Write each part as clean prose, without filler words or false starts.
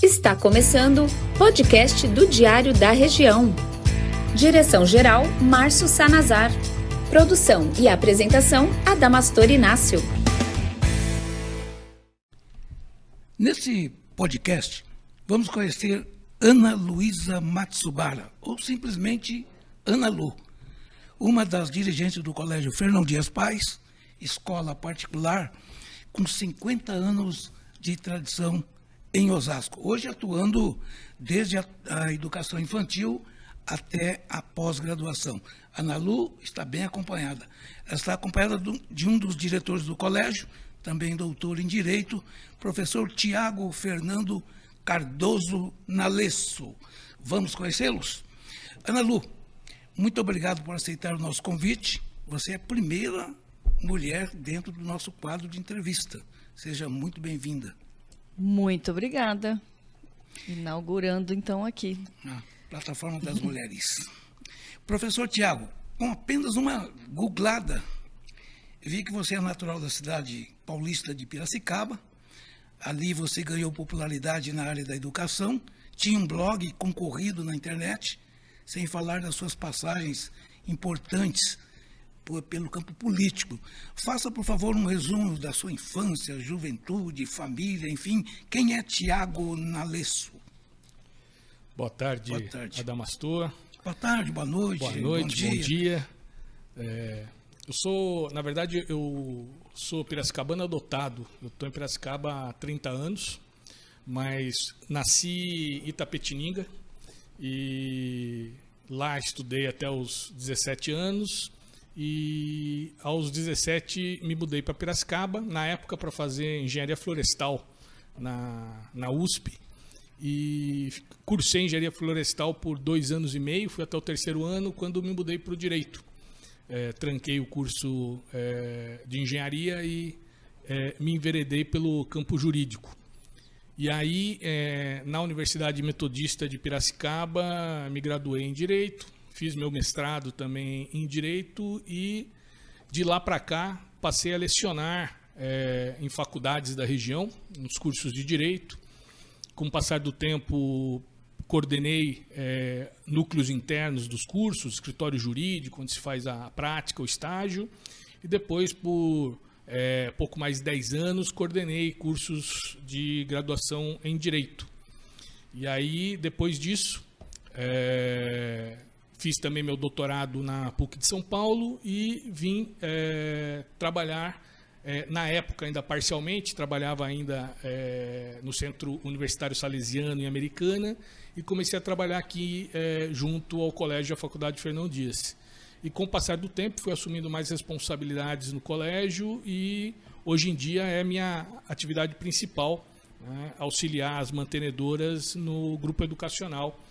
Está começando o podcast do Diário da Região. Direção-geral, Márcio Sanazar. Produção e apresentação, Adamastor Inácio. Nesse podcast, vamos conhecer Ana Luísa Matsubara, ou simplesmente Ana Lu, uma das dirigentes do Colégio Fernão Dias Pais, escola particular com 50 anos de tradição em Osasco, hoje atuando desde a educação infantil até a pós-graduação. Ana Lu está bem acompanhada. Ela está acompanhada de um dos diretores do colégio, também doutor em Direito, professor Tiago Fernando Cardoso Nalesso. Vamos conhecê-los? Ana Lu, muito obrigado por aceitar o nosso convite. Você é a primeira mulher dentro do nosso quadro de entrevista. Seja muito bem-vinda. Muito obrigada. Inaugurando, então, aqui. A Plataforma das Mulheres. Professor Tiago, com apenas uma googlada, vi que você é natural da cidade paulista de Piracicaba. Ali você ganhou popularidade na área da educação, tinha um blog concorrido na internet, sem falar das suas passagens importantes pelo campo político. Faça, por favor, um resumo da sua infância, juventude, família, enfim. Quem é Tiago Nalesso? Boa tarde, Adamastor. Boa tarde, boa noite. Boa noite, bom dia. Eu sou piracicabano adotado. Eu estou em Piracicaba há 30 anos, mas nasci em Itapetininga e lá estudei até os 17 anos. E aos 17 me mudei para Piracicaba, na época para fazer engenharia florestal na USP. E cursei engenharia florestal por 2 anos e meio, fui até o 3º ano, quando me mudei para o Direito. Tranquei o curso de engenharia e me enveredei pelo campo jurídico. E aí, na Universidade Metodista de Piracicaba, me graduei em Direito. Fiz meu mestrado também em Direito e, de lá para cá, passei a lecionar em faculdades da região, nos cursos de Direito. Com o passar do tempo, coordenei núcleos internos dos cursos, escritório jurídico, onde se faz a prática, o estágio. E depois, por pouco mais de 10 anos, coordenei cursos de graduação em Direito. E aí, depois disso, fiz também meu doutorado na PUC de São Paulo e vim trabalhar, na época ainda parcialmente, trabalhava ainda no Centro Universitário Salesiano em Americana e comecei a trabalhar aqui junto ao colégio da Faculdade Fernão Dias. E com o passar do tempo fui assumindo mais responsabilidades no colégio e hoje em dia é minha atividade principal, né, auxiliar as mantenedoras no grupo educacional,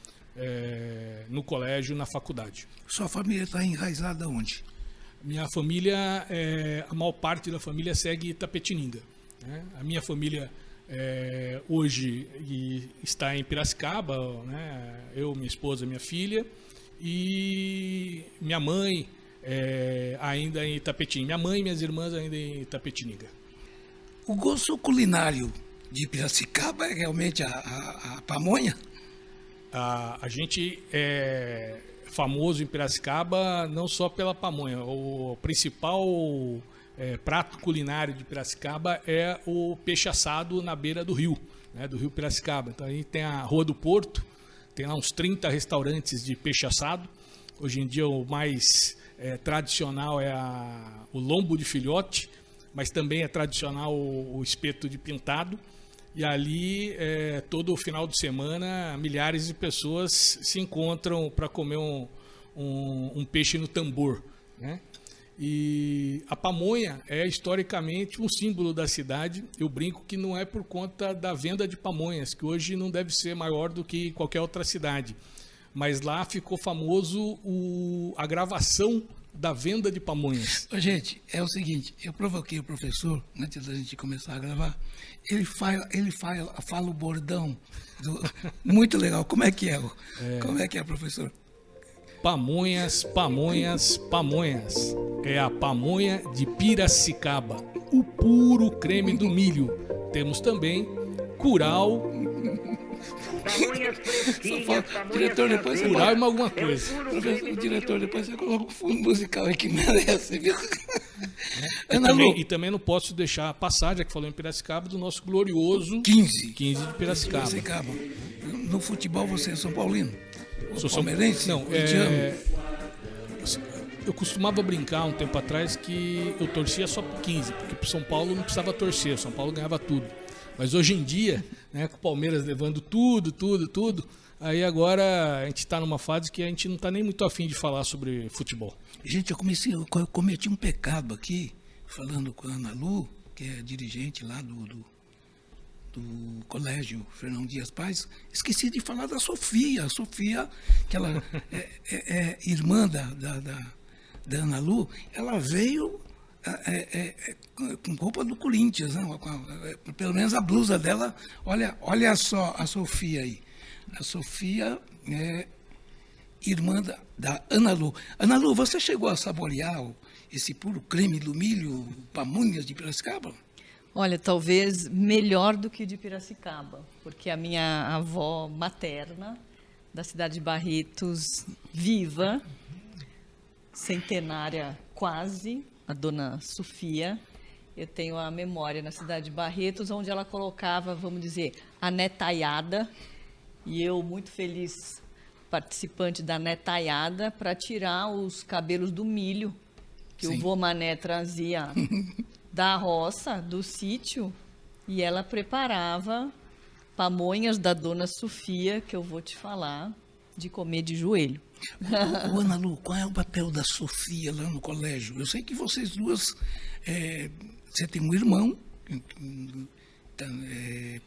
no colégio, na faculdade. Sua família está enraizada onde? Minha família, a maior parte da família segue Itapetininga, né? A minha família hoje está em Piracicaba, né? Eu, minha esposa, minha filha, e minha mãe ainda em Itapetim. Minha mãe e minhas irmãs ainda em Itapetininga. O gosto culinário de Piracicaba é realmente a pamonha? A gente é famoso em Piracicaba não só pela pamonha. O principal prato culinário de Piracicaba é o peixe assado na beira do rio, né, do rio Piracicaba. Então a gente tem a Rua do Porto, tem lá uns 30 restaurantes de peixe assado. Hoje em dia o mais tradicional é o lombo de filhote, mas também é tradicional o espeto de pintado. E ali, todo final de semana, milhares de pessoas se encontram para comer um peixe no tambor, né? E a pamonha é historicamente um símbolo da cidade. Eu brinco que não é por conta da venda de pamonhas, que hoje não deve ser maior do que qualquer outra cidade. Mas lá ficou famoso a gravação da venda de pamonhas. Gente, é o seguinte, eu provoquei o professor, antes da gente começar a gravar, ele fala o bordão, muito legal. Como é que é? Como é que é, professor? Pamonhas, pamonhas, pamonhas. É a pamonha de Piracicaba, o puro creme do milho. Temos também curau Só falta, diretor, depois você Plural coloca, é alguma coisa. professor, diretor, depois você coloca o fundo musical aí que merece, viu? Ana Lu, E também não posso deixar passar, já que falou em Piracicaba, do nosso glorioso 15 de Piracicaba. Piracicaba. No futebol você é São Paulino? Sou palmeirense? Não, Corintiano? eu costumava brincar um tempo atrás que eu torcia só por 15, porque pro São Paulo não precisava torcer, o São Paulo ganhava tudo. Mas hoje em dia, né, com o Palmeiras levando tudo, aí agora a gente está numa fase que a gente não está nem muito afim de falar sobre futebol. Gente, eu cometi um pecado aqui, falando com a Ana Lu, que é dirigente lá do Colégio Fernão Dias Pais. Esqueci de falar da Sofia. A Sofia, que ela é irmã da Ana Lu, ela veio com roupa do Corinthians, né? Pelo menos a blusa dela. Olha só a Sofia aí. A Sofia é irmã da Ana Lu. Ana Lu, você chegou a saborear esse puro creme do milho Pamonhas de Piracicaba? Olha, talvez melhor do que de Piracicaba, porque a minha avó materna, da cidade de Barretos, viva, centenária quase, a dona Sofia, eu tenho a memória na cidade de Barretos, onde ela colocava, vamos dizer, a netaiada, e eu, muito feliz, participante da netaiada, para tirar os cabelos do milho, que Sim. o vô Mané trazia da roça, do sítio, e ela preparava pamonhas da dona Sofia, que eu vou te falar, de comer de joelho. Ô, Ana Lu, qual é o papel da Sofia lá no colégio? Eu sei que vocês duas, você tem um irmão,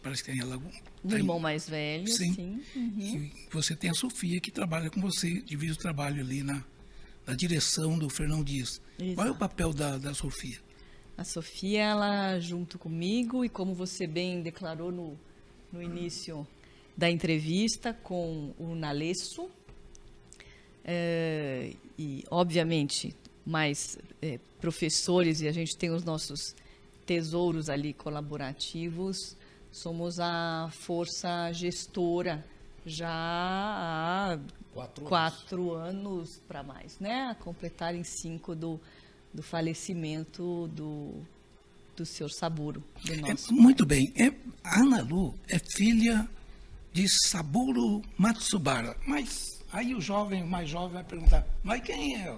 parece que tem ela. Um irmão mais velho, Sim. sim. Uhum. E você tem a Sofia que trabalha com você, divide o trabalho ali na direção do Fernão Dias. Exato. Qual é o papel da Sofia? A Sofia, ela junto comigo, e como você bem declarou no início da entrevista com o Nalesso, e obviamente mais professores, e a gente tem os nossos tesouros ali colaborativos, somos a força gestora já há 4 anos para mais, né? A completar em 5 do falecimento do senhor Saburo, do nosso Muito bem. A Ana Lu é filha de Saburo Matsubara. Mas aí o mais jovem vai perguntar, mas quem é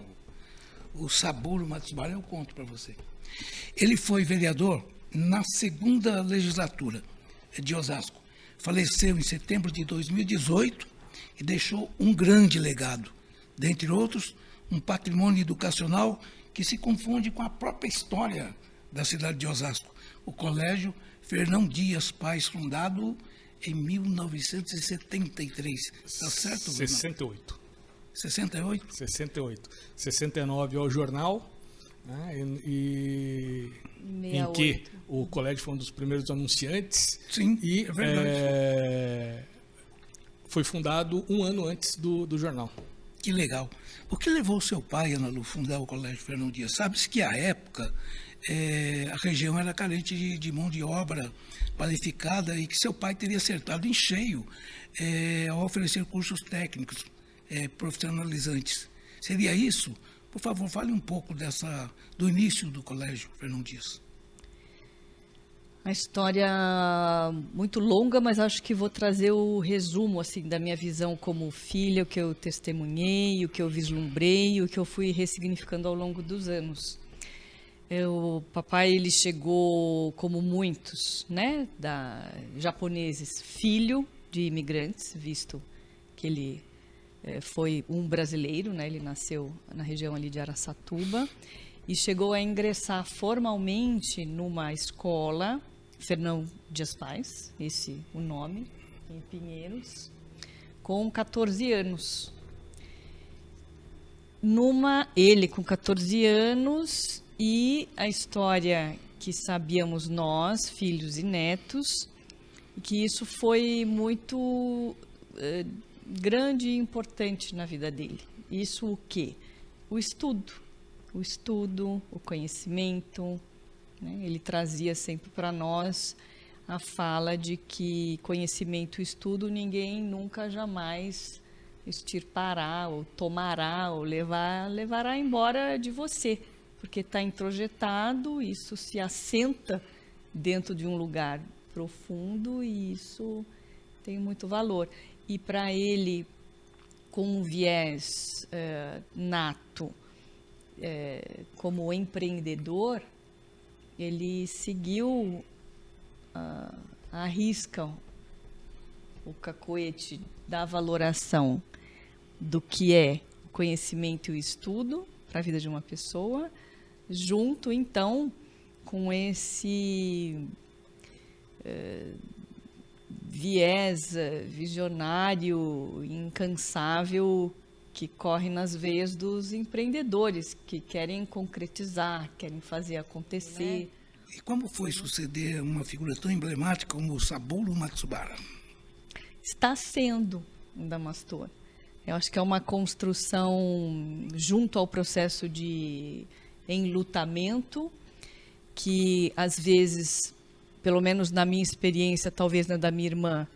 o Saburo Matsubara? Eu conto para você. Ele foi vereador na 2ª legislatura de Osasco. Faleceu em setembro de 2018 e deixou um grande legado. Dentre outros, um patrimônio educacional que se confunde com a própria história da cidade de Osasco. O Colégio Fernão Dias Pais, fundado em 1973. Está certo, Bruno? 68. 68? 68. 69 é o jornal, né? E em 68. que o colégio foi um dos primeiros anunciantes. Sim, E é verdade. foi fundado um ano antes do jornal. Que legal. O que levou seu pai, Ana Lu, a fundar o Colégio Fernão Dias? Sabe-se que, à época, a região era carente de mão de obra qualificada e que seu pai teria acertado em cheio ao oferecer cursos técnicos profissionalizantes. Seria isso? Por favor, fale um pouco do início do Colégio Fernão Dias. Uma história muito longa, mas acho que vou trazer o resumo assim da minha visão como filha, o que eu testemunhei, o que eu vislumbrei, o que eu fui ressignificando ao longo dos anos. O papai, ele chegou como muitos, né, japoneses, filho de imigrantes, visto que ele foi um brasileiro, né, ele nasceu na região ali de Araçatuba e chegou a ingressar formalmente numa escola, Fernão Dias Pais, esse o nome, em Pinheiros, com 14 anos. Ele com 14 anos, e a história que sabíamos nós, filhos e netos, que isso foi muito grande e importante na vida dele. Isso o quê? O estudo, o conhecimento, né? Ele trazia sempre para nós a fala de que conhecimento e estudo ninguém nunca jamais extirpará, ou tomará, ou levará embora de você, porque está introjetado, isso se assenta dentro de um lugar profundo e isso tem muito valor. E para ele, com um viés nato, como empreendedor, ele seguiu à risca o cacoete da valoração do que é o conhecimento e o estudo para a vida de uma pessoa, junto, então, com esse viés visionário, incansável, que corre nas veias dos empreendedores, que querem concretizar, querem fazer acontecer. E como foi suceder uma figura tão emblemática como o Saburo Matsubara? Está sendo um Damastor. Eu acho que é uma construção junto ao processo de enlutamento, que às vezes, pelo menos na minha experiência, talvez na da minha irmã,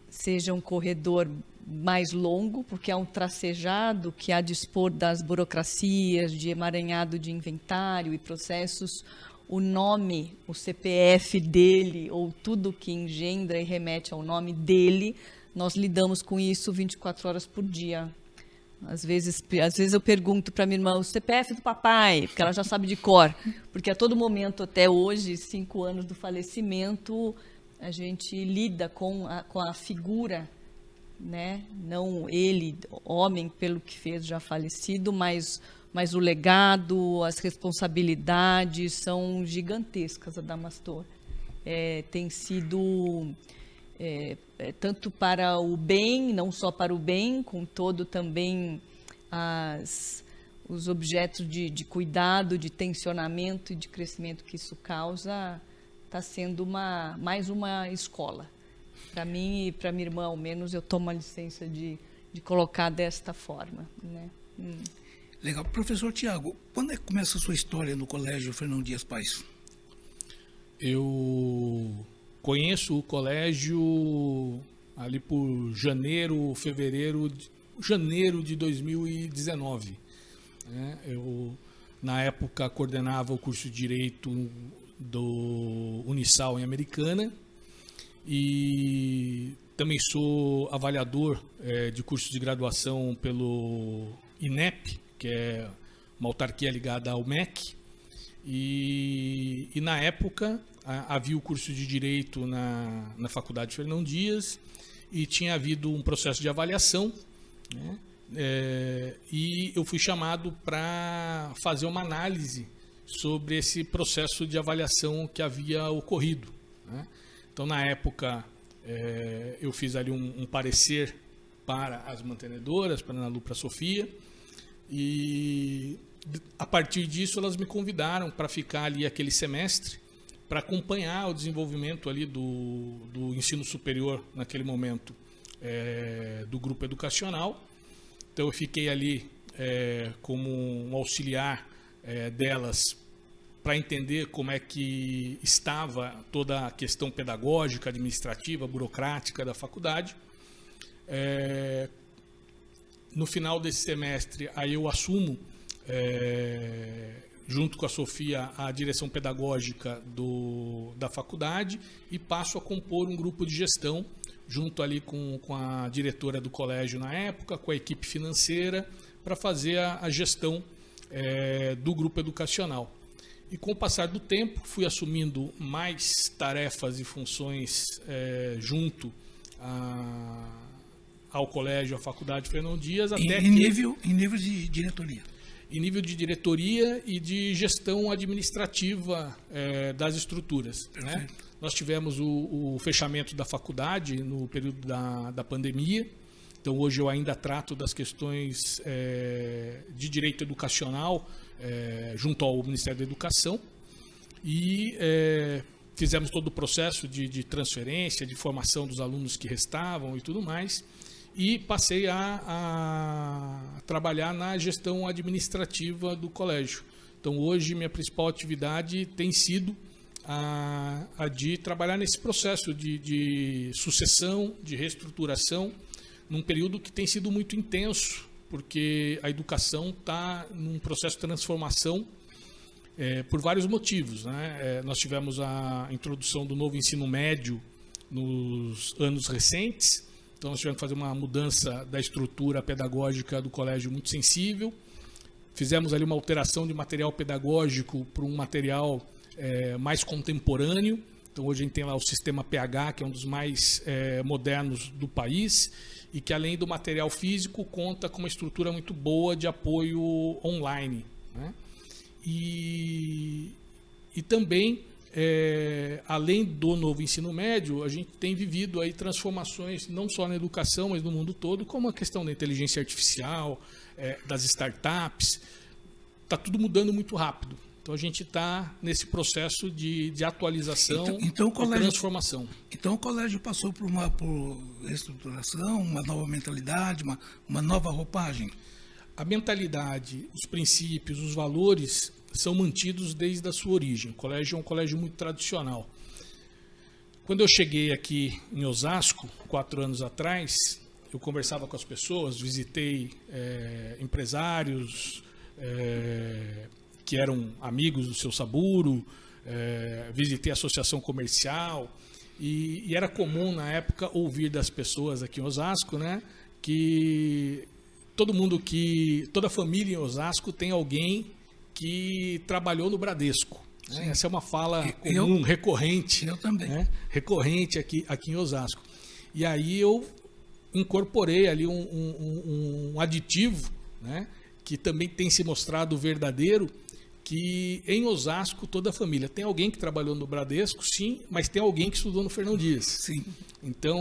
seja um corredor mais longo, porque é um tracejado que há dispor das burocracias, de emaranhado de inventário e processos, o nome, o CPF dele, ou tudo que engendra e remete ao nome dele, nós lidamos com isso 24 horas por dia. Às vezes eu pergunto para minha irmã, o CPF do papai, porque ela já sabe de cor, porque a todo momento, até hoje, 5 anos do falecimento, a gente lida com a figura, né? Não ele, homem, pelo que fez, já falecido, mas o legado, as responsabilidades são gigantescas, Adamastor. Tem sido tanto para o bem, não só para o bem, com todo também os objetos de cuidado, de tensionamento e de crescimento que isso causa, está sendo mais uma escola. Para mim e para minha irmã, ao menos, eu tomo a licença de colocar desta forma, né? Legal. Professor Tiago, quando é que começa a sua história no Colégio Fernão Dias Pais? Eu conheço o colégio ali por janeiro de 2019. Né? Eu, na época, coordenava o curso de Direito do Unisal em Americana e também sou avaliador de cursos de graduação pelo INEP, que é uma autarquia ligada ao MEC, e na época havia o curso de Direito na Faculdade Fernão Dias e tinha havido um processo de avaliação, né? E eu fui chamado para fazer uma análise sobre esse processo de avaliação que havia ocorrido, né? Então, na época, eu fiz ali um parecer para as mantenedoras, para a Ana Lu, para a Sofia, e a partir disso elas me convidaram para ficar ali aquele semestre para acompanhar o desenvolvimento ali do ensino superior naquele momento, do grupo educacional. Então eu fiquei ali como um auxiliar delas para entender como é que estava toda a questão pedagógica, administrativa, burocrática da faculdade. No final desse semestre, aí eu assumo, junto com a Sofia, a direção pedagógica da faculdade e passo a compor um grupo de gestão, junto ali com a diretora do colégio na época, com a equipe financeira, para fazer a gestão do grupo educacional. E com o passar do tempo, fui assumindo mais tarefas e funções junto ao colégio, à faculdade Fernão Dias, até em nível de diretoria. Em nível de diretoria e de gestão administrativa das estruturas, né? Nós tivemos o fechamento da faculdade no período da pandemia. Então, hoje eu ainda trato das questões de direito educacional junto ao Ministério da Educação. E fizemos todo o processo de transferência, de formação dos alunos que restavam e tudo mais. E passei a trabalhar na gestão administrativa do colégio. Então, hoje, minha principal atividade tem sido de trabalhar nesse processo de sucessão, de reestruturação, num período que tem sido muito intenso, porque a educação está num processo de transformação por vários motivos, né? Nós tivemos a introdução do novo ensino médio nos anos recentes, então nós tivemos que fazer uma mudança da estrutura pedagógica do colégio muito sensível. Fizemos ali uma alteração de material pedagógico para um material mais contemporâneo. Então hoje a gente tem lá o sistema PH, que é um dos mais modernos do país, e que além do material físico conta com uma estrutura muito boa de apoio online, né? E também, além do novo ensino médio, a gente tem vivido aí transformações não só na educação, mas no mundo todo, como a questão da inteligência artificial, das startups. Está tudo mudando muito rápido. Então a gente está nesse processo de atualização e transformação. Então o colégio passou por reestruturação, uma nova mentalidade, uma nova roupagem. A mentalidade, os princípios, os valores são mantidos desde a sua origem. O colégio é um colégio muito tradicional. Quando eu cheguei aqui em Osasco, 4 anos atrás, eu conversava com as pessoas, visitei empresários que eram amigos do seu Saburo, visitei a associação comercial, e era comum na época ouvir das pessoas aqui em Osasco, né, que toda família em Osasco tem alguém que trabalhou no Bradesco. Né? Essa é uma fala comum, recorrente. Eu também. Né? Recorrente aqui em Osasco. E aí eu incorporei ali um aditivo, né, que também tem se mostrado verdadeiro, que em Osasco toda a família tem alguém que trabalhou no Bradesco, sim, mas tem alguém que estudou no Fernão Dias. Sim. Então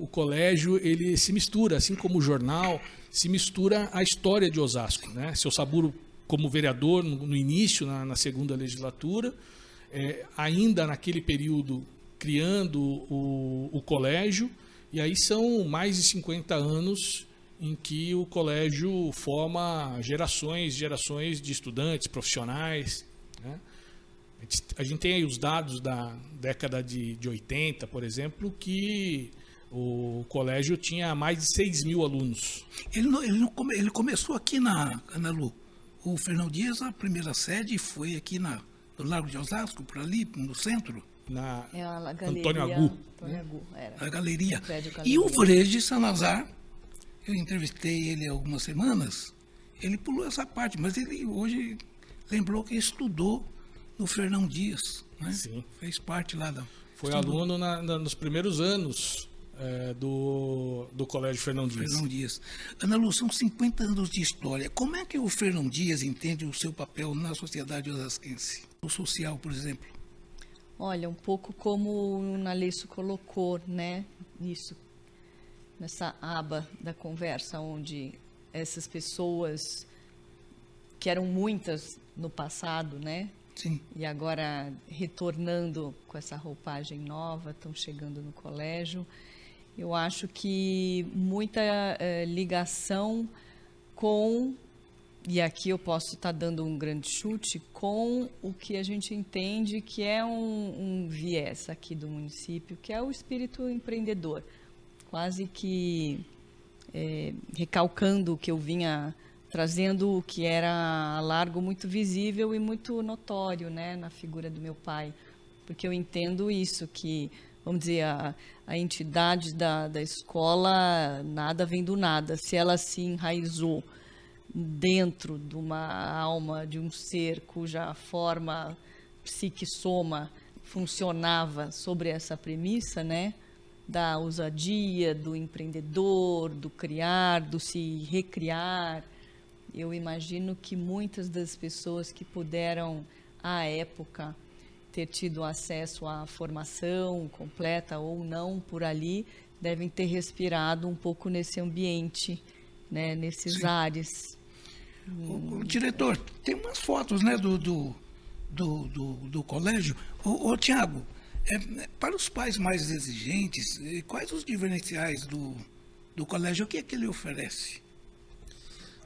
o colégio ele se mistura, assim como o jornal, se mistura a história de Osasco, né? Seu Saburo como vereador no início, na segunda legislatura, ainda naquele período criando o colégio, e aí são mais de 50 anos em que o colégio forma gerações de estudantes, profissionais, né? A gente tem aí os dados da década de 80, por exemplo, que o colégio tinha mais de 6 mil alunos. Ele começou aqui na Lu. O Fernão Dias, a primeira sede, foi aqui no Largo de Osasco, por ali, no centro. Na a galeria, Antônio Agu. Antônio Agu, era. A galeria. O E o Frei Salazar, eu entrevistei ele há algumas semanas, ele pulou essa parte, mas ele hoje lembrou que estudou no Fernão Dias, né? Sim. Fez parte lá da... Foi aluno nos primeiros anos do Colégio Fernão Dias. Fernão Dias. Ana Lu, são 50 anos de história. Como é que o Fernão Dias entende o seu papel na sociedade osasquense? O social, por exemplo. Olha, um pouco como o Nalesso colocou, né, nessa aba da conversa, onde essas pessoas, que eram muitas no passado, né? Sim. E agora retornando com essa roupagem nova, estão chegando no colégio. Eu acho que muita ligação com, e aqui eu posso estar dando um grande chute, com o que a gente entende que é um viés aqui do município, que é o espírito empreendedor. Quase que recalcando o que eu vinha trazendo, o que era a largo muito visível e muito notório, né, na figura do meu pai. Porque eu entendo isso, que, vamos dizer, a entidade da escola, nada vem do nada. Se ela se enraizou dentro de uma alma, de um ser cuja forma psique-soma funcionava sobre essa premissa, né, da ousadia, do empreendedor, do criar, do se recriar, eu imagino que muitas das pessoas que puderam, à época, ter tido acesso à formação completa ou não por ali, devem ter respirado um pouco nesse ambiente, né, nesses Sim. ares. O diretor, tem umas fotos, né, do colégio. Ô Tiago, para os pais mais exigentes, quais os diferenciais do colégio? O que é que ele oferece?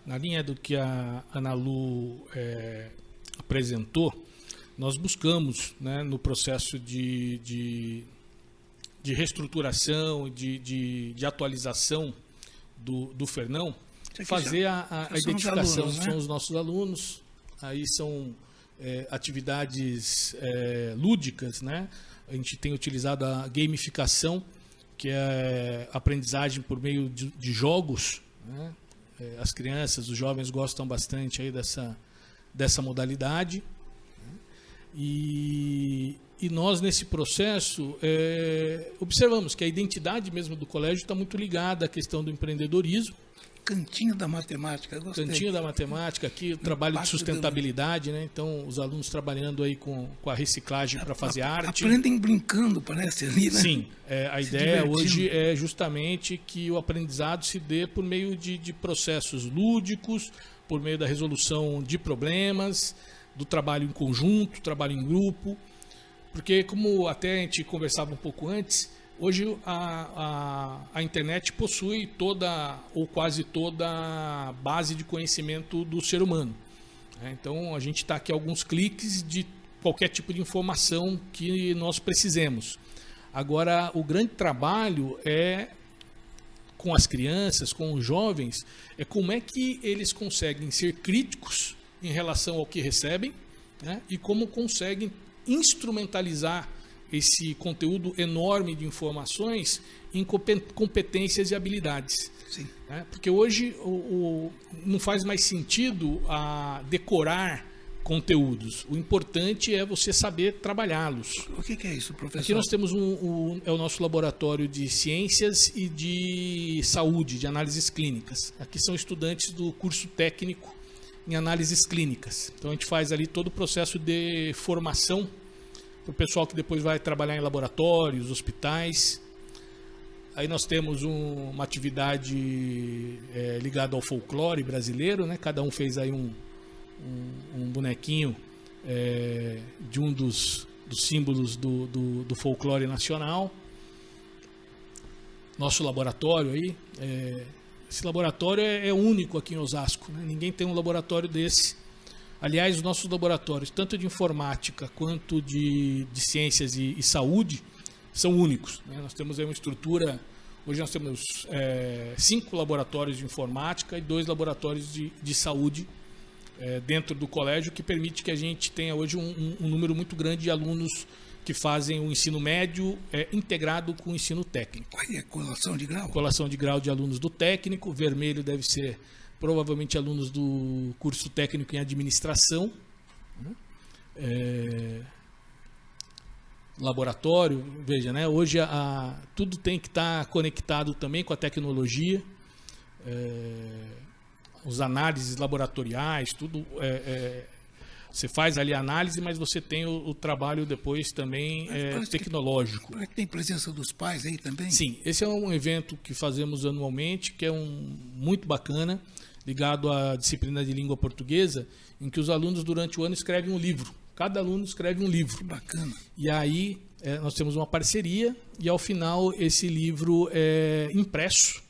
Na linha do que a Ana Lu apresentou, nós buscamos, né, no processo de reestruturação, de atualização do Fernão, fazer a identificação. Alunos, né? São os nossos alunos, aí são atividades lúdicas, né? A gente tem utilizado a gamificação, que é aprendizagem por meio de jogos, né? As crianças, os jovens gostam bastante aí dessa modalidade. E nós, nesse processo, observamos que a identidade mesmo do colégio está muito ligada à questão do empreendedorismo. Cantinho da matemática, gostei. Cantinho da matemática, aqui o trabalho de sustentabilidade, né? Então, os alunos trabalhando aí com a reciclagem para fazer arte. Aprendem brincando, parece ali, né? Sim, a ideia hoje é justamente que o aprendizado se dê por meio de processos lúdicos, por meio da resolução de problemas, do trabalho em conjunto, trabalho em grupo, porque como até a gente conversava um pouco antes, hoje a internet possui toda ou quase toda a base de conhecimento do ser humano. Então a gente está aqui a alguns cliques de qualquer tipo de informação que nós precisemos. Agora, o grande trabalho é com as crianças, com os jovens, é como é que eles conseguem ser críticos em relação ao que recebem, né? E como conseguem instrumentalizar esse conteúdo enorme de informações em competências e habilidades. Sim. Né? Porque hoje não faz mais sentido decorar conteúdos. O importante é você saber trabalhá-los. O que é isso, professor? Aqui nós temos é o nosso laboratório de ciências e de saúde, de análises clínicas. Aqui são estudantes do curso técnico em análises clínicas. Então a gente faz ali todo o processo de formação para o pessoal que depois vai trabalhar em laboratórios, hospitais. Aí nós temos uma atividade ligada ao folclore brasileiro, né? Cada um fez aí um bonequinho de um dos símbolos do folclore nacional. Nosso laboratório aí, esse laboratório é único aqui em Osasco, né? Ninguém tem um laboratório desse. Aliás, os nossos laboratórios, tanto de informática quanto de ciências e saúde, são únicos, né? Nós temos aí uma estrutura, hoje nós temos 5 laboratórios de informática e 2 laboratórios de saúde dentro do colégio, que permite que a gente tenha hoje um número muito grande de alunos que fazem o ensino médio integrado com o ensino técnico. É colação de grau? Colação de grau de alunos do técnico, vermelho deve ser provavelmente alunos do curso técnico em administração, laboratório, veja, né? Hoje tudo tem que estar conectado também com a tecnologia, os análises laboratoriais, tudo você faz ali a análise, mas você tem o trabalho depois também tecnológico. Será que tem presença dos pais aí também? Sim, esse é um evento que fazemos anualmente, que é muito bacana, ligado à disciplina de língua portuguesa, em que os alunos durante o ano escrevem um livro. Cada aluno escreve um livro. Que bacana. E aí nós temos uma parceria e ao final esse livro é impresso,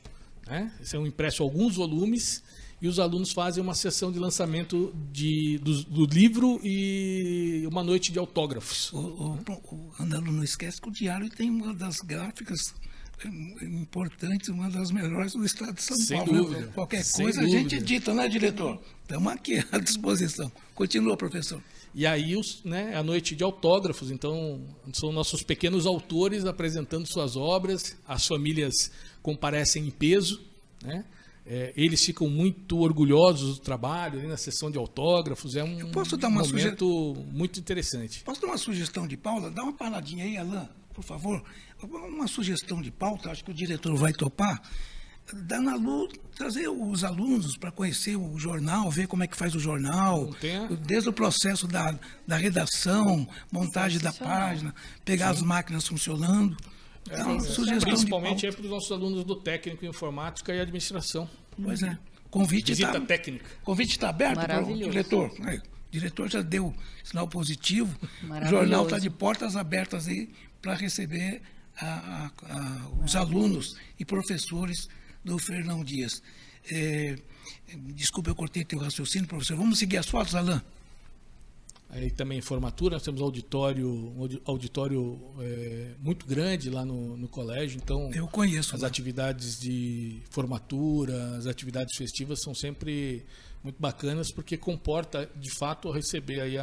né? São impressos alguns volumes e os alunos fazem uma sessão de lançamento do livro e uma noite de autógrafos. O Andalo não esquece que o Diário tem uma das gráficas importantes, uma das melhores do estado de São Paulo. Dúvida. Né? Qualquer Sem coisa dúvida. A gente edita, né, diretor? Estamos aqui à disposição. Continua, professor. E aí, a noite de autógrafos, então, são nossos pequenos autores apresentando suas obras, as famílias comparecem em peso, né? Eles ficam muito orgulhosos do trabalho, na sessão de autógrafos, é um momento muito interessante. Posso dar uma sugestão de pauta? Dá uma paradinha aí, Alain, por favor. Uma sugestão de pauta, acho que o diretor vai topar. Da Nalu, trazer os alunos para conhecer o jornal, ver como é que faz o jornal, desde o processo da redação, montagem da página, pegar as máquinas funcionando. Principalmente para os nossos alunos do técnico em informática e administração. Pois é. Visita técnica. Convite está aberto para o diretor. O diretor já deu sinal positivo. O jornal está de portas abertas aí para receber os alunos e professores do Fernão Dias. Desculpa, eu cortei teu raciocínio, professor. Vamos seguir as fotos, Alain? aí também formatura, nós temos um auditório muito grande lá no colégio, então eu conheço as lá. Atividades de formatura, as atividades festivas são sempre muito bacanas, porque comporta de fato receber aí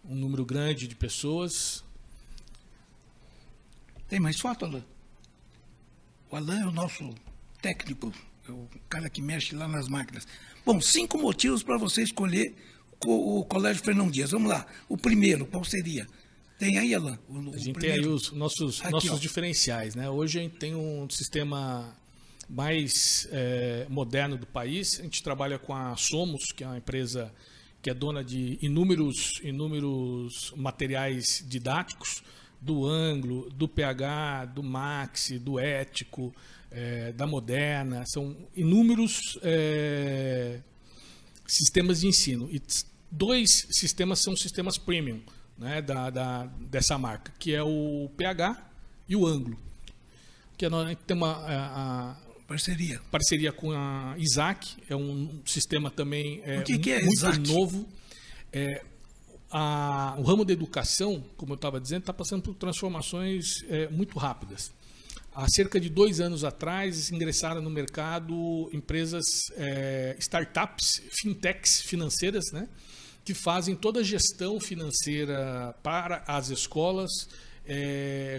um número grande de pessoas. Tem mais foto, Alain? O Alain é o nosso técnico, é o cara que mexe lá nas máquinas. Bom, 5 motivos para você escolher o Colégio Fernão Dias. Vamos lá. O primeiro, qual seria? Tem aí, Alain? A gente tem aí os nossos diferenciais, né? Hoje a gente tem um sistema mais moderno do país. A gente trabalha com a Somos, que é uma empresa que é dona de inúmeros materiais didáticos, do Anglo, do PH, do Maxi, do Ético, da Moderna. São inúmeros sistemas de ensino. E 2 sistemas são sistemas premium, né, dessa marca, que é o PH e o Anglo. Que nós tem uma parceria com a Isaac, é um sistema também que é muito Isaac? Novo. O ramo da educação, como eu estava dizendo, está passando por transformações muito rápidas. Há cerca de 2 anos atrás, ingressaram no mercado empresas, startups, fintechs financeiras, né, que fazem toda a gestão financeira para as escolas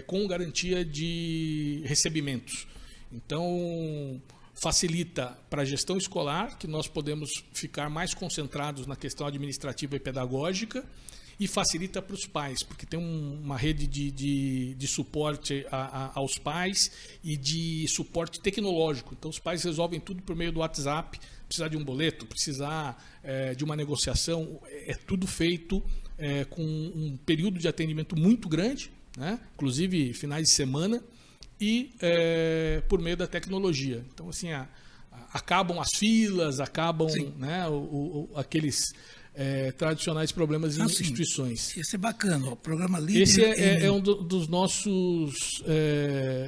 com garantia de recebimentos. Então, facilita para a gestão escolar, que nós podemos ficar mais concentrados na questão administrativa e pedagógica, e facilita para os pais, porque tem uma rede de suporte aos pais e de suporte tecnológico. Então, os pais resolvem tudo por meio do WhatsApp. Precisar de um boleto, precisar de uma negociação, é tudo feito com um período de atendimento muito grande, né? Inclusive finais de semana, e por meio da tecnologia. Então, assim, acabam as filas, acabam, né, aqueles tradicionais problemas em instituições. Esse é bacana, o programa Líder. Esse é um dos nossos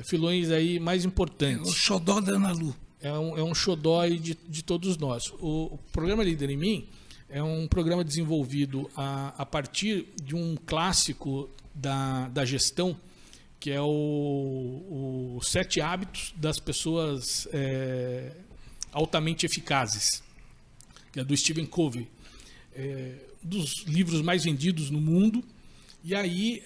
filões aí mais importantes. É o xodó da Ana Lu. É um xodó de todos nós. O programa Líder em Mim é um programa desenvolvido a partir de um clássico da gestão, que é o 7 hábitos das pessoas altamente eficazes, que é do Stephen Covey, dos livros mais vendidos no mundo. E aí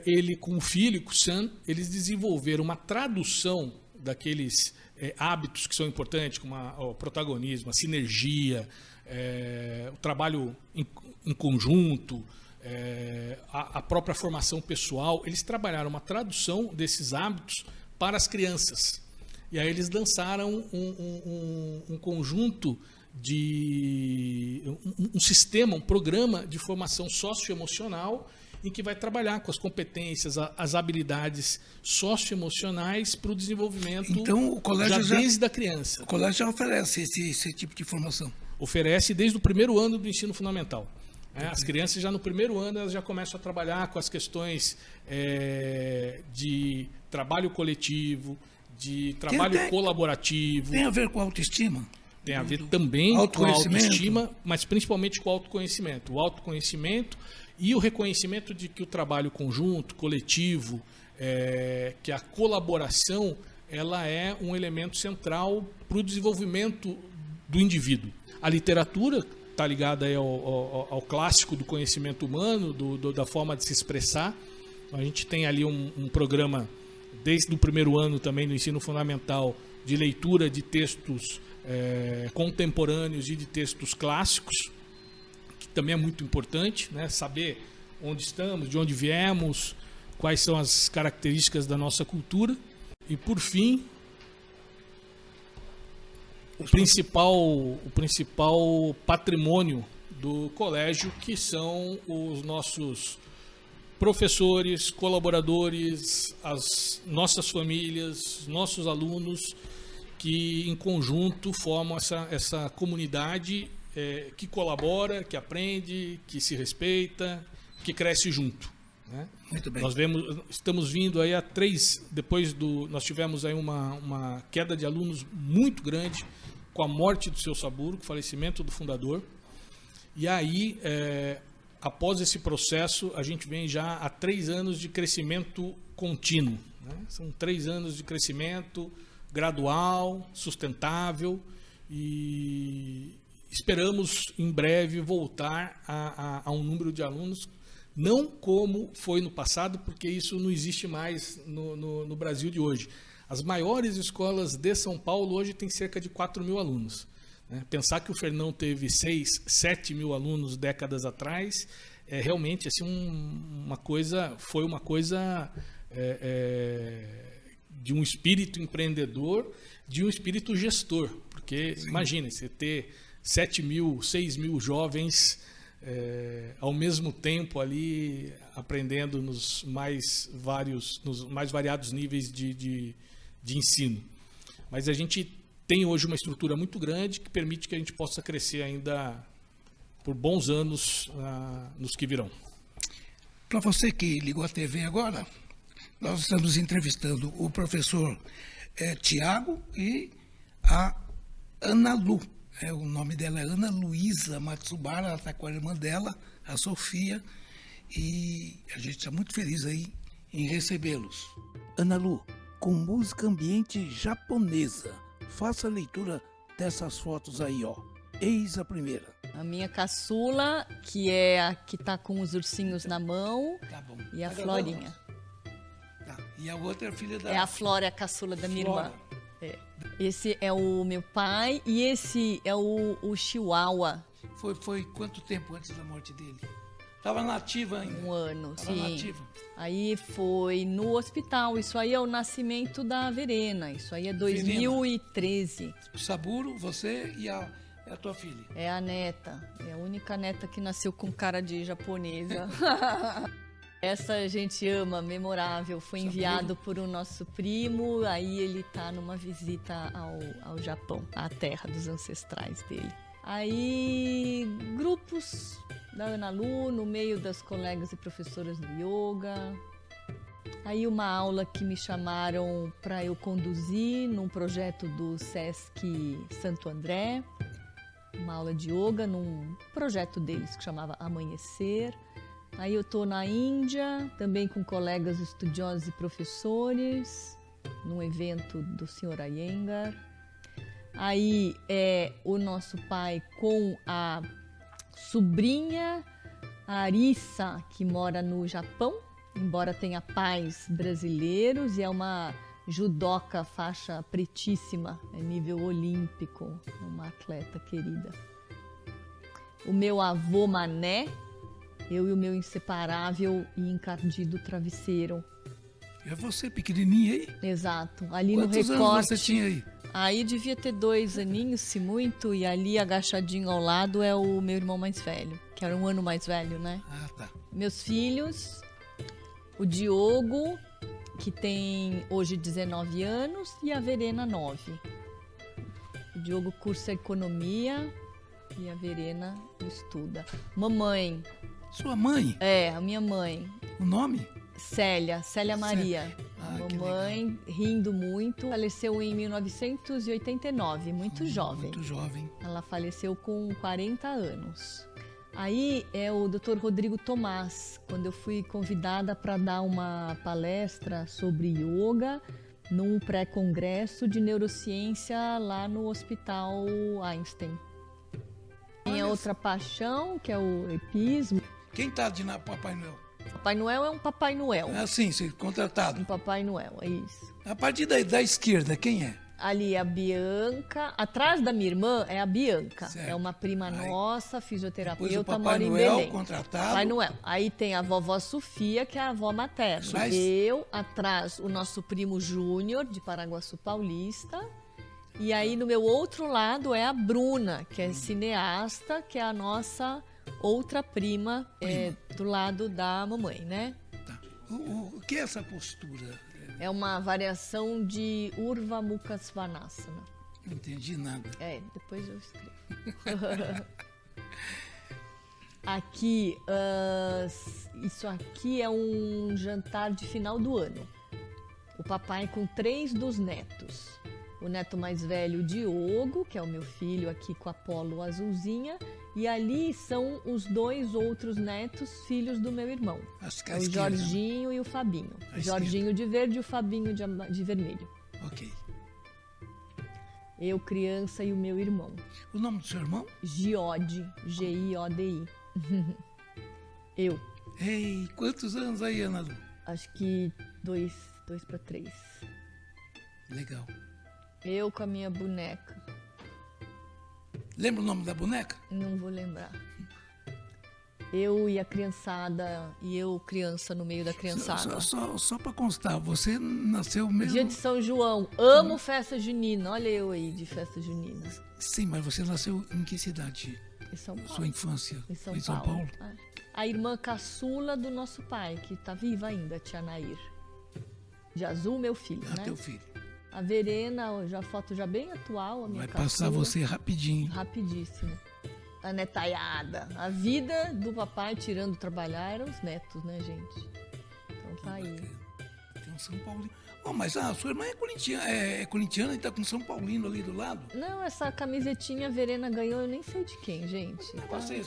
ele, com o filho, com o Sam, eles desenvolveram uma tradução daqueles hábitos que são importantes, como o protagonismo, a sinergia, o trabalho em conjunto, a própria formação pessoal. Eles trabalharam uma tradução desses hábitos para as crianças. E aí eles lançaram um conjunto um sistema, um programa de formação socioemocional, em que vai trabalhar com as competências, as habilidades socioemocionais para o desenvolvimento, então, o colégio desde a criança. O colégio já oferece esse tipo de formação? Oferece desde o primeiro ano do ensino fundamental. As crianças já no primeiro ano elas já começam a trabalhar com as questões de trabalho coletivo, de trabalho colaborativo. Tem a ver com a autoestima? Tem a ver também com a autoestima, mas principalmente com o autoconhecimento. O autoconhecimento e o reconhecimento de que o trabalho conjunto, coletivo, que a colaboração, ela é um elemento central para o desenvolvimento do indivíduo. A literatura está ligada aí ao clássico do conhecimento humano, da forma de se expressar. A gente tem ali um programa, desde o primeiro ano também no ensino fundamental, de leitura de textos contemporâneos e de textos clássicos, que também é muito importante, né? Saber onde estamos, de onde viemos, quais são as características da nossa cultura. E, por fim, o principal patrimônio do colégio, que são os nossos professores, colaboradores, as nossas famílias, nossos alunos, que em conjunto formam essa comunidade que colabora, que aprende, que se respeita, que cresce junto, né? Muito bem. Nós estamos vindo aí nós tivemos aí uma queda de alunos muito grande com a morte do seu Saburo, com o falecimento do fundador. E aí, após esse processo, a gente vem já há 3 anos de crescimento contínuo, né? São 3 anos de crescimento gradual, sustentável, e esperamos em breve voltar a um número de alunos, não como foi no passado, porque isso não existe mais no Brasil de hoje. As maiores escolas de São Paulo hoje têm cerca de 4 mil alunos. Pensar que o Fernão teve 6, 7 mil alunos décadas atrás, realmente assim, foi uma coisa de um espírito empreendedor, de um espírito gestor. Porque, imagine, você ter 7 mil, 6 mil jovens ao mesmo tempo ali aprendendo nos mais variados níveis de ensino. Mas a gente tem hoje uma estrutura muito grande que permite que a gente possa crescer ainda por bons anos nos que virão. Para você que ligou a TV agora, nós estamos entrevistando o professor Tiago e a Ana Lu. O nome dela é Ana Luísa Matsubara, ela está com a irmã dela, a Sofia, e a gente está muito feliz aí em recebê-los. Ana Lu, com música ambiente japonesa, faça a leitura dessas fotos aí, ó. Eis a primeira. A minha caçula, que é a que tá com os ursinhos na mão, Tá bom. e a Tá Florinha. Tá. E a outra é a filha da... É a Flora, a caçula da minha Flora. irmã. Esse é o meu pai e esse é o Chihuahua. Foi quanto tempo antes da morte dele? Estava nativa ainda. 1 ano, Tava sim. nativa. Aí foi no hospital. Isso aí é o nascimento da Verena. Isso aí é 2013. O Saburo, você e a tua filha. É a neta. É a única neta que nasceu com cara de japonesa. Essa a gente ama, memorável. Foi enviado por o nosso primo. Aí ele tá numa visita ao Japão, à terra dos ancestrais dele. Aí, grupos da Ana Lu, no meio das colegas e professoras do yoga. Aí uma aula que me chamaram para eu conduzir num projeto do Sesc Santo André. Uma aula de yoga num projeto deles que chamava Amanhecer. Aí eu estou na Índia, também com colegas estudiosos e professores, num evento do Sr. Iyengar. Aí é o nosso pai com a sobrinha Arissa, que mora no Japão, embora tenha pais brasileiros, e é uma judoca faixa pretíssima, é nível olímpico, uma atleta querida. O meu avô Mané, eu e o meu inseparável e encardido travesseiro. É você, pequenininha aí? Exato, ali Quantos no recorte. anos você tinha aí? Aí devia ter 2 aninhos, se muito, e ali agachadinho ao lado é o meu irmão mais velho, que era 1 ano mais velho, né? Ah, tá. Meus filhos, o Diogo, que tem hoje 19 anos, e a Verena, 9. O Diogo cursa economia e a Verena estuda. Mamãe, Sua mãe? a minha mãe, O nome? Célia Maria. Ah, que Mamãe, rindo muito, faleceu em 1989, muito jovem. Muito jovem. Ela faleceu com 40 anos. Aí é o Dr. Rodrigo Tomás, quando eu fui convidada para dar uma palestra sobre yoga num pré-congresso de neurociência lá no Hospital Einstein. Minha outra paixão, que é o epismo. Quem tá de Papai Noel? Papai Noel é um Papai Noel. É assim, você contratado. Um Papai Noel, é isso. A partir da esquerda, quem é? Ali é a Bianca. Atrás da minha irmã é a Bianca. Certo. É uma prima Aí, nossa, Depois o fisioterapeuta, Papai mora em Noel Belém. contratado. Papai Noel. Aí tem a vovó Sofia, que é a avó materna. Mas- Eu, atrás, o nosso primo Júnior, de Paraguaçu Paulista. E aí, no meu outro lado, é a Bruna, que é cineasta, que é a nossa outra prima, do lado da mamãe, né? Tá. O que é essa postura? É uma variação de Urva Mukha Svanasana. Não entendi nada. Depois eu escrevo. Aqui, isso aqui é um jantar de final do ano. O papai com 3 dos netos. O neto mais velho, Diogo, que é o meu filho aqui com a polo azulzinha, E ali são os 2 outros netos, filhos do meu irmão. À O esquerda. Jorginho e o Fabinho. À O Jorginho de verde e o Fabinho de vermelho. Ok. Eu, criança, e o meu irmão. O nome do seu irmão? Giodi, Giodi. Eu, Ei, quantos anos aí, Ana Lu? acho que 2 para 3. Legal. Eu com a minha boneca. Lembra o nome da boneca? Não vou lembrar. Eu e a criançada, e eu criança no meio da criançada. Só para constar, você nasceu mesmo... Dia de São João, amo festa junina. Olha eu aí de festa junina. Sim, mas você nasceu em que cidade? Em São Paulo. Sua infância? Em São, Foi em São Paulo. Paulo? A irmã caçula do nosso pai, que está viva ainda, a tia Nair. De azul, meu filho, Ah, né? teu filho. A Verena, já foto já bem atual, a minha Vai caçula. passar você rapidinho. Rapidíssimo. A netaiada. A vida do papai tirando trabalhar eram os netos, né, gente? Então tá aí. Tem um São Paulino. Oh, mas a sua irmã é corintiana e tá com São Paulino ali do lado? Não, essa camisetinha a Verena ganhou, eu nem sei de quem, gente. Não é você,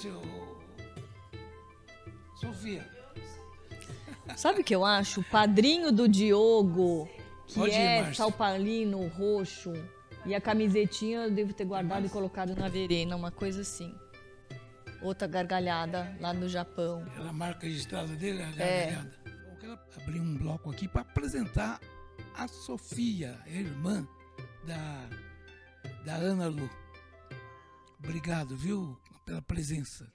Sofia. Sabe o que eu acho? O padrinho do Diogo, que Pode ir, é Márcia. São Paulino roxo, e a camisetinha eu devo ter guardado e colocado na Verena, uma coisa assim. Outra gargalhada lá no Japão. Aquela marca registrada dele, a gargalhada. Eu quero abrir um bloco aqui para apresentar a Sofia, a irmã da Ana Lu. Obrigado, viu, pela presença.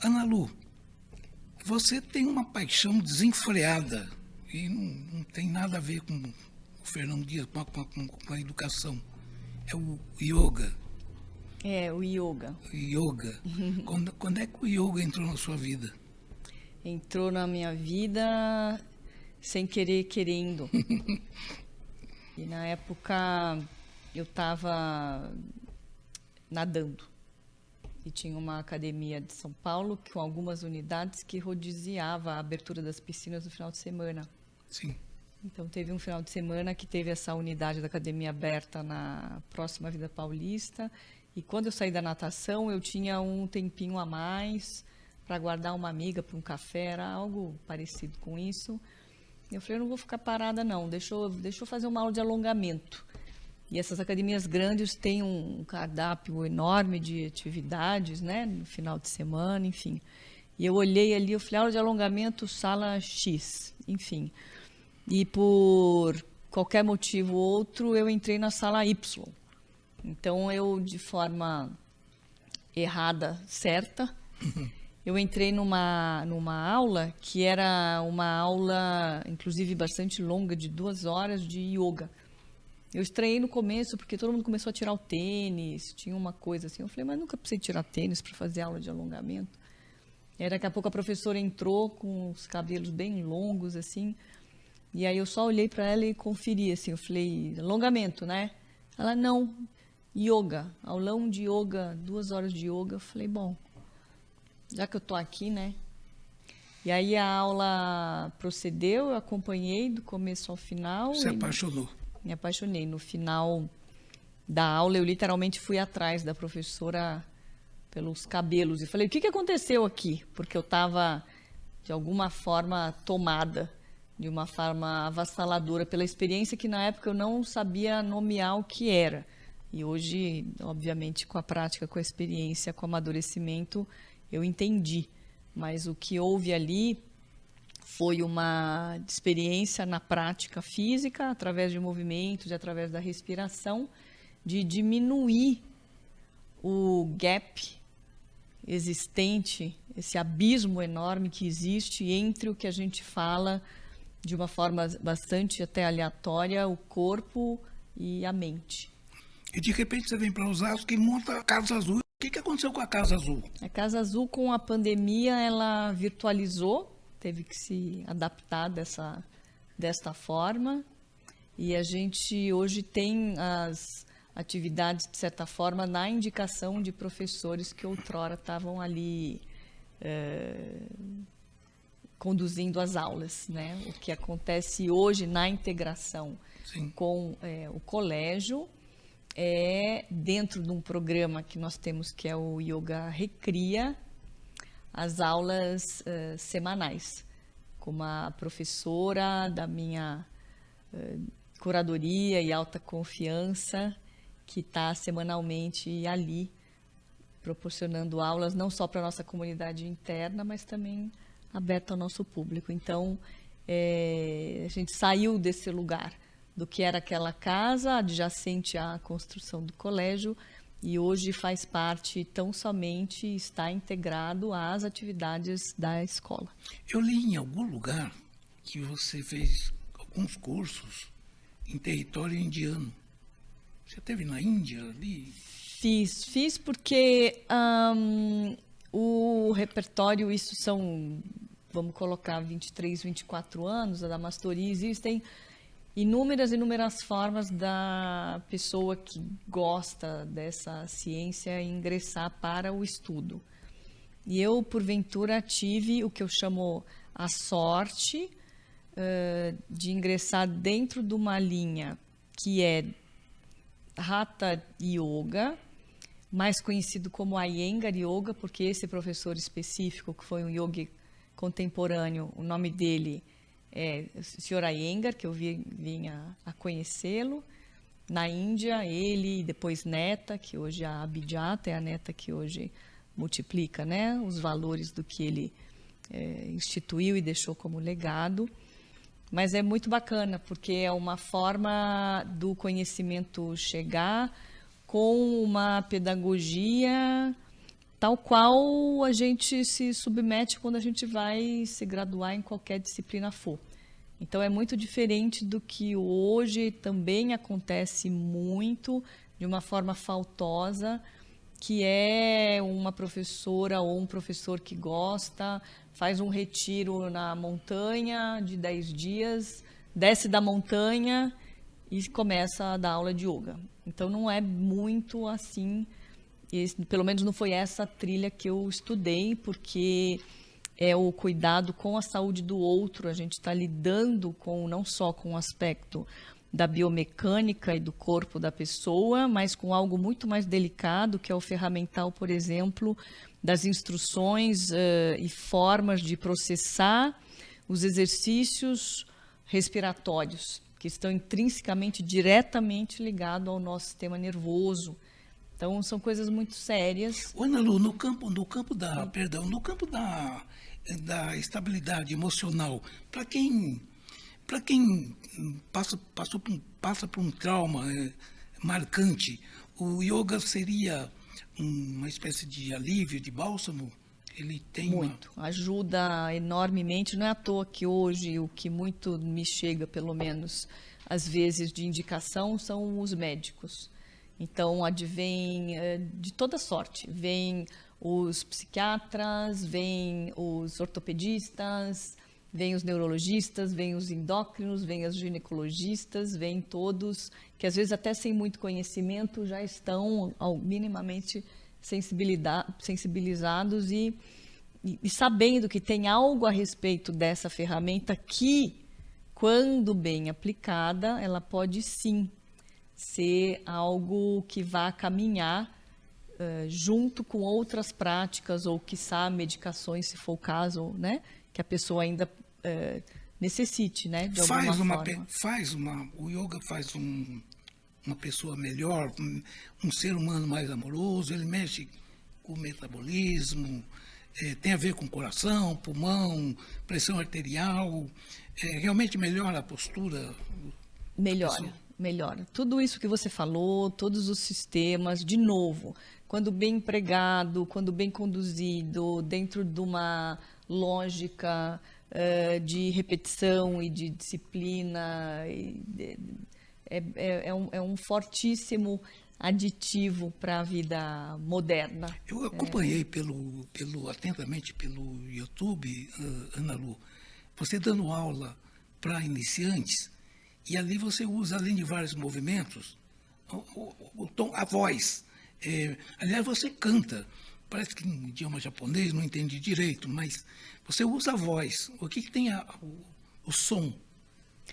Ana Lu, você tem uma paixão desenfreada e não tem nada a ver com o Fernão Dias, com a educação. É o yoga. É, o yoga. Yoga. Quando é que o yoga entrou na sua vida? Entrou na minha vida sem querer, querendo. E na época eu estava nadando. E tinha uma academia de São Paulo com algumas unidades que rodiziava a abertura das piscinas no final de semana. Sim. Então teve um final de semana que teve essa unidade da academia aberta na próxima Avenida Paulista. E quando eu saí da natação, eu tinha um tempinho a mais para guardar uma amiga para um café, era algo parecido com isso. Eu falei, eu não vou ficar parada não, deixa eu fazer uma aula de alongamento. E essas academias grandes têm um cardápio enorme de atividades, né, no final de semana, enfim. E eu olhei ali, eu falei, aula de alongamento, sala X, enfim. E por qualquer motivo ou outro, eu entrei na sala Y. Então, eu, de forma errada, certa, eu entrei numa aula que era uma aula, inclusive, bastante longa, de 2 horas de yoga. Eu estranhei no começo, porque todo mundo começou a tirar o tênis, tinha uma coisa assim. Eu falei, mas nunca precisei tirar tênis para fazer aula de alongamento. E aí, daqui a pouco, a professora entrou com os cabelos bem longos, assim. E aí, eu só olhei para ela e conferi, assim. Eu falei, alongamento, né? Ela, não, yoga, aulão de yoga, 2 horas de yoga. Eu falei, bom, já que eu tô aqui, né? E aí, a aula procedeu, eu acompanhei do começo ao final. Se apaixonou. Me apaixonei. No final da aula, eu literalmente fui atrás da professora pelos cabelos e falei, o que aconteceu aqui? Porque eu estava, de alguma forma, tomada, de uma forma avassaladora pela experiência que, na época, eu não sabia nomear o que era. E hoje, obviamente, com a prática, com a experiência, com o amadurecimento, eu entendi. Mas o que houve ali foi uma experiência na prática física, através de movimentos, através da respiração, de diminuir o gap existente, esse abismo enorme que existe entre o que a gente fala de uma forma bastante até aleatória, o corpo e a mente. E de repente você vem para Osasco e monta a Casa Azul. O que aconteceu com a Casa Azul? A Casa Azul, com a pandemia, ela virtualizou, teve que se adaptar desta forma. E a gente hoje tem as atividades, de certa forma, na indicação de professores que outrora estavam ali conduzindo as aulas, né? O que acontece hoje na integração Sim. com o colégio é dentro de um programa que nós temos que é o Yoga Recria, as aulas semanais, com uma professora da minha curadoria e alta confiança que está semanalmente ali proporcionando aulas não só para a nossa comunidade interna, mas também aberta ao nosso público. Então, a gente saiu desse lugar do que era aquela casa adjacente à construção do colégio e hoje faz parte tão somente, está integrado às atividades da escola. Eu li em algum lugar que você fez alguns cursos em território indiano. Você esteve na Índia ali? Fiz porque o repertório, isso são, vamos colocar, 23, 24 anos, a Damastory, existem inúmeras formas da pessoa que gosta dessa ciência ingressar para o estudo. E eu, porventura, tive o que eu chamo a sorte de ingressar dentro de uma linha que é Hatha Yoga, mais conhecido como Iyengar Yoga, porque esse professor específico, que foi um yogi contemporâneo, o nome dele é o Sr. Iyengar, que eu vinha a conhecê-lo. Na Índia, ele e depois neta, que hoje a Abhijata é a neta que hoje multiplica, né, os valores do que ele instituiu e deixou como legado. Mas é muito bacana, porque é uma forma do conhecimento chegar com uma pedagogia tal qual a gente se submete quando a gente vai se graduar em qualquer disciplina for. Então, é muito diferente do que hoje também acontece muito, de uma forma faltosa, que é uma professora ou um professor que gosta, faz um retiro na montanha de 10 dias, desce da montanha e começa a dar aula de yoga. Então, não é muito assim, pelo menos não foi essa trilha que eu estudei, porque é o cuidado com a saúde do outro, a gente está lidando com não só com o aspecto da biomecânica e do corpo da pessoa, mas com algo muito mais delicado, que é o ferramental, por exemplo, das instruções e formas de processar os exercícios respiratórios, que estão intrinsecamente, diretamente ligados ao nosso sistema nervoso. Então, são coisas muito sérias. Ô, Ana Lu, no campo da estabilidade emocional, para quem passa por um trauma marcante, o yoga seria uma espécie de alívio, de bálsamo? Ele tem muito. Ajuda enormemente. Não é à toa que hoje o que muito me chega, pelo menos às vezes, de indicação são os médicos. Então, advém de toda sorte. Vêm os psiquiatras, vêm os ortopedistas, vêm os neurologistas, vêm os endócrinos, vêm os ginecologistas, vêm todos que, às vezes, até sem muito conhecimento, já estão minimamente sensibilizados e sabendo que tem algo a respeito dessa ferramenta que, quando bem aplicada, ela pode sim ser algo que vá caminhar junto com outras práticas ou, quiçá, medicações, se for o caso, né, que a pessoa ainda necessite, né, de alguma forma. O yoga faz uma pessoa melhor, um ser humano mais amoroso, ele mexe com o metabolismo, tem a ver com coração, pulmão, pressão arterial, realmente melhora a postura? Melhora. Tudo isso que você falou, todos os sistemas, de novo, quando bem empregado, quando bem conduzido, dentro de uma lógica de repetição e de disciplina, é um fortíssimo aditivo para a vida moderna. Eu acompanhei atentamente pelo YouTube, Ana Lu, você dando aula para iniciantes, e ali você usa, além de vários movimentos, o tom, a voz. Aliás, você canta. parece que no idioma japonês, não entendi direito, mas você usa a voz. O que tem o som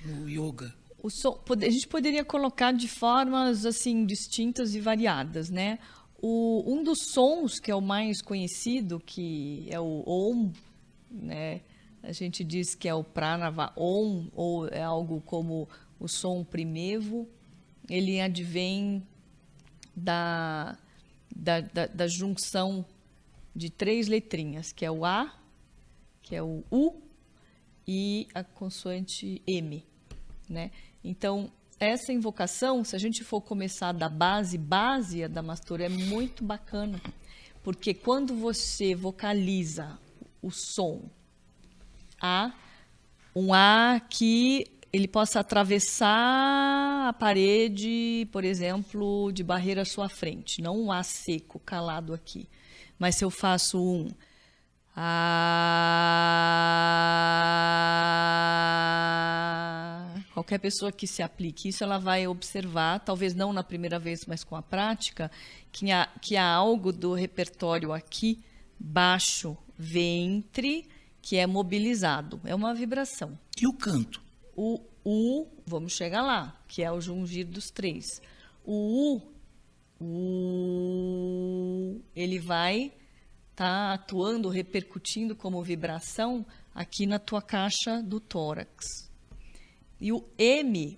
no yoga? O som, a gente poderia colocar de formas assim distintas e variadas, né? Um dos sons que é o mais conhecido, que é o Om, né? A gente diz que é o Pranava Om, ou é algo como o som primevo. Ele advém da junção de 3 letrinhas, que é o A, que é o U e a consoante M, né? Então, essa invocação, se a gente for começar da base, a Adamastor é muito bacana, porque quando você vocaliza o som A, um A que ele possa atravessar a parede, por exemplo, de barreira à sua frente, não um A seco, calado aqui, mas se eu faço um qualquer pessoa que se aplique isso, ela vai observar, talvez não na primeira vez, mas com a prática, que há algo do repertório aqui, baixo, ventre, que é mobilizado. É uma vibração. E o canto? O vamos chegar lá, que é o jungir dos 3. O ele vai estar atuando, repercutindo como vibração aqui na tua caixa do tórax. E o M,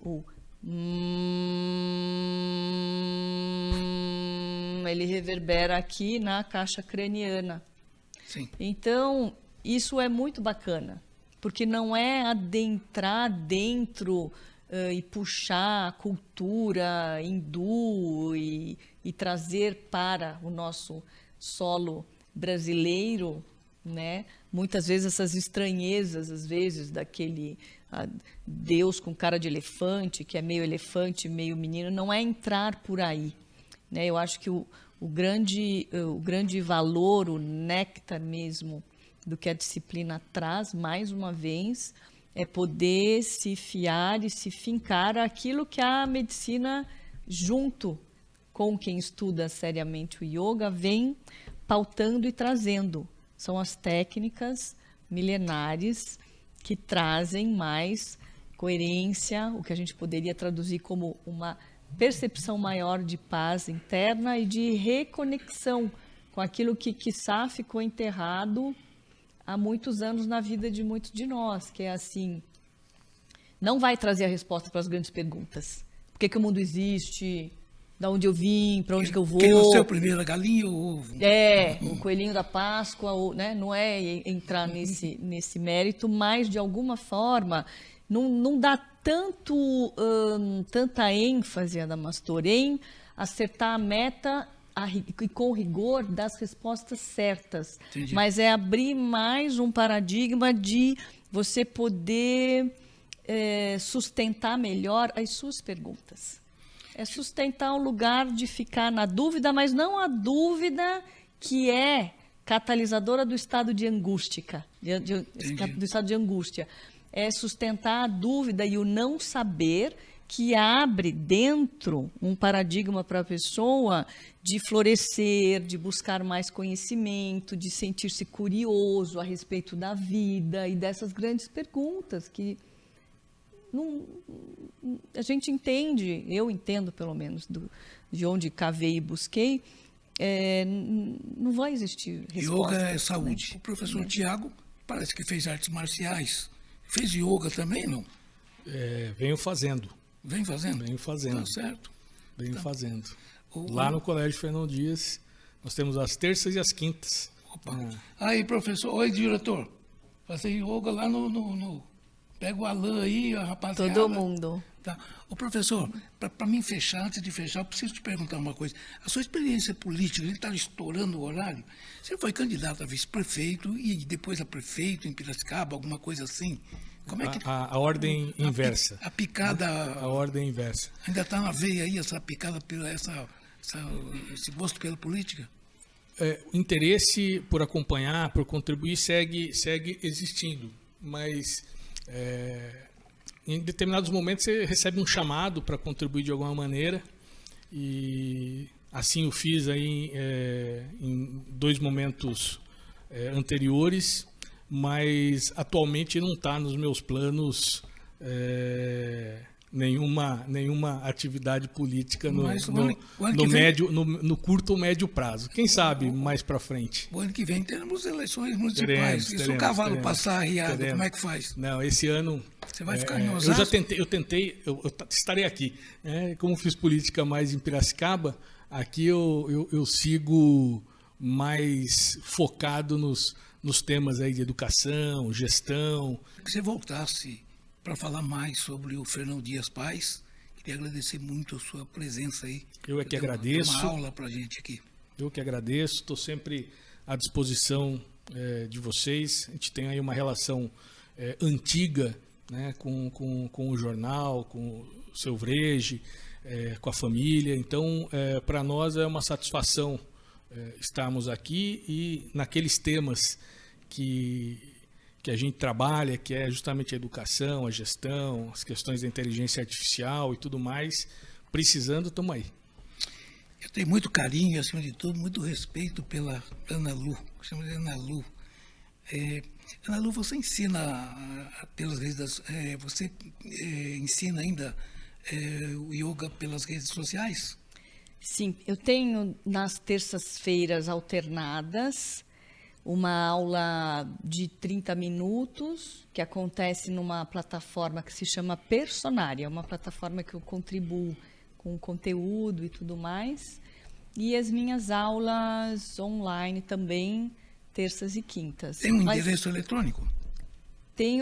ele reverbera aqui na caixa craniana. Sim. Então, isso é muito bacana, porque não é adentrar dentro e puxar a cultura hindu e trazer para o nosso solo brasileiro, né? Muitas vezes essas estranhezas, às vezes, daquele Deus com cara de elefante, que é meio elefante, meio menino, não é entrar por aí, né? Eu acho que o grande valor, o néctar mesmo do que a disciplina traz, mais uma vez, é poder se fiar e se fincar aquilo que a medicina, junto com quem estuda seriamente o yoga, vem pautando e trazendo. São as técnicas milenares que trazem mais coerência, o que a gente poderia traduzir como uma percepção maior de paz interna e de reconexão com aquilo que, quiçá, ficou enterrado há muitos anos na vida de muitos de nós, que é assim, não vai trazer a resposta para as grandes perguntas. Por que o mundo existe? Da onde eu vim? Para onde que eu vou? Quem nasceu primeiro, a galinha ou o ovo? O coelhinho da Páscoa, né? Não é entrar nesse mérito, mas, de alguma forma, não dá tanta ênfase, Adamastor, em acertar a meta e com rigor das respostas certas. Entendi. Mas é abrir mais um paradigma de você poder sustentar melhor as suas perguntas. É sustentar o lugar de ficar na dúvida, mas não a dúvida que é catalisadora do estado de angústia, do estado de angústia. É sustentar a dúvida e o não saber, que abre dentro um paradigma para a pessoa de florescer, de buscar mais conhecimento, de sentir-se curioso a respeito da vida e dessas grandes perguntas que a gente entende, eu entendo pelo menos, de onde cavei e busquei, não vai existir resposta. Yoga é saúde. Né? O professor Tiago parece que fez artes marciais. Fez yoga também, não? Venho fazendo. Vem fazendo? Venho fazendo. Tá certo. Venho fazendo. Lá no Colégio Fernão Dias, nós temos as terças e as quintas. Opa. Aí, professor, oi, diretor. Fazer yoga lá no pega o Alain aí, a rapaziada. Todo mundo. Tá. Ô, professor, para mim fechar, antes de fechar, eu preciso te perguntar uma coisa. A sua experiência política, ele está estourando o horário? Você foi candidato a vice-prefeito e depois a prefeito em Piracicaba, alguma coisa assim? Como é que... A ordem inversa. A picada... A ordem inversa. Ainda está na veia aí essa picada, esse gosto pela política? O interesse por acompanhar, por contribuir, segue existindo, mas... em determinados momentos você recebe um chamado para contribuir de alguma maneira e Assim o fiz aí em 2 momentos anteriores, mas atualmente não está nos meus planos nenhuma atividade política no curto ou médio prazo. Quem sabe mais para frente. O ano que vem teremos eleições municipais. Se o cavalo passar arriado, como é que faz? Não, esse ano... Você vai ficar em Osasco? Eu estarei aqui. Como fiz política mais em Piracicaba, aqui eu sigo mais focado nos temas aí de educação, gestão. Que você voltasse para falar mais sobre o Fernão Dias Pais. Queria agradecer muito a sua presença aí. Eu é que agradeço. Uma aula para a gente aqui. Eu que agradeço. Estou sempre à disposição de vocês. A gente tem aí uma relação antiga, né, com o jornal, com o seu Vrege, com a família. Então, para nós é uma satisfação estarmos aqui e naqueles temas que a gente trabalha, que é justamente a educação, a gestão, as questões da inteligência artificial e tudo mais. Precisando, estamos aí. Eu tenho muito carinho, acima de tudo, muito respeito pela Ana Lu, chama de Ana Lu. Ana Lu, você ensina pelas redes, você ensina ainda o yoga pelas redes sociais? Sim, eu tenho nas terças-feiras alternadas uma aula de 30 minutos que acontece numa plataforma que se chama Personária, uma plataforma que eu contribuo com conteúdo e tudo mais. E as minhas aulas online também, terças e quintas. Tem um endereço eletrônico?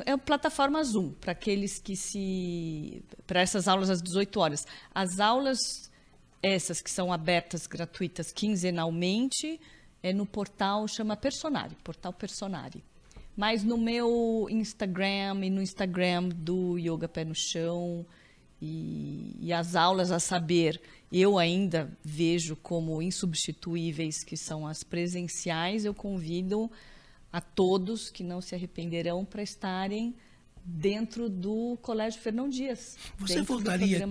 É a plataforma Zoom, para aqueles para essas aulas às 18 horas. As aulas, essas que são abertas, gratuitas, quinzenalmente, no portal, chama Personária, portal Personária. Mas no meu Instagram e no Instagram do Yoga Pé no Chão e as aulas, a saber, eu ainda vejo como insubstituíveis, que são as presenciais. Eu convido a todos que não se arrependerão para estarem dentro do Colégio Fernão Dias. Você voltaria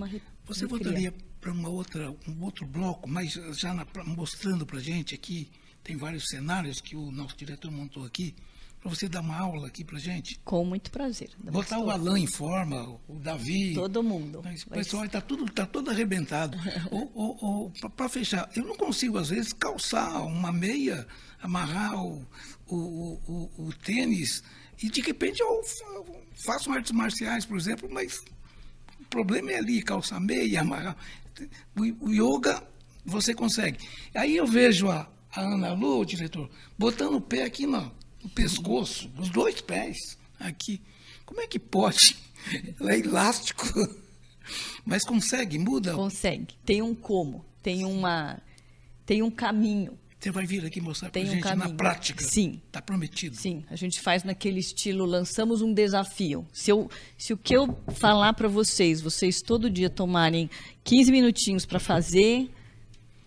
para um outro bloco, mas já mostrando para a gente aqui, tem vários cenários que o nosso diretor montou aqui, para você dar uma aula aqui para a gente? Com muito prazer. Botar o Alain em forma, o Davi. Todo mundo. O pessoal está todo arrebentado. Para fechar, eu não consigo, às vezes, calçar uma meia, amarrar o tênis, e de repente eu faço artes marciais, por exemplo, mas o problema é ali, calçar meia, amarrar. O yoga, você consegue. Aí eu vejo a Ana Lu, o diretor, botando o pé aqui no pescoço, os 2 pés aqui. Como é que pode? Ela é elástico, mas consegue, muda? Consegue. Tem um tem um caminho. Você vai vir aqui mostrar para a gente na prática? Sim. Está prometido? Sim, a gente faz naquele estilo, lançamos um desafio. Se o que eu falar para vocês todo dia tomarem 15 minutinhos para fazer,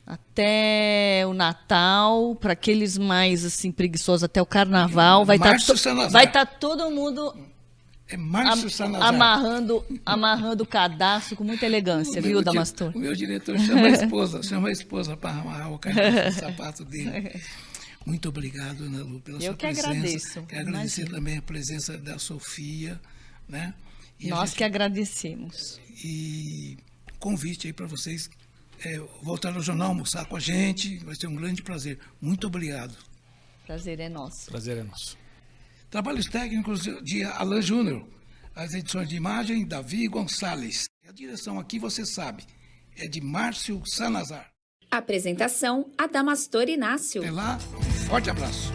até o Natal, para aqueles mais assim preguiçosos, até o Carnaval, vai estar todo mundo amarrando o cadastro com muita elegância, viu, Damastor? O meu diretor chama a esposa para amarrar o sapato dele. Muito obrigado, Ana Lu, pela sua presença. Eu que agradeço. Quero agradecer também a presença da Sofia, né? Nós que agradecemos. E convite aí para vocês voltar ao jornal, almoçar com a gente, vai ser um grande prazer. Muito obrigado. Prazer é nosso. Prazer é nosso. Trabalhos técnicos de Alain Júnior, as edições de imagem, Davi Gonçalves. A direção aqui, você sabe, é de Márcio Sanazar. Apresentação, Adamastor Inácio. Até lá, um forte abraço.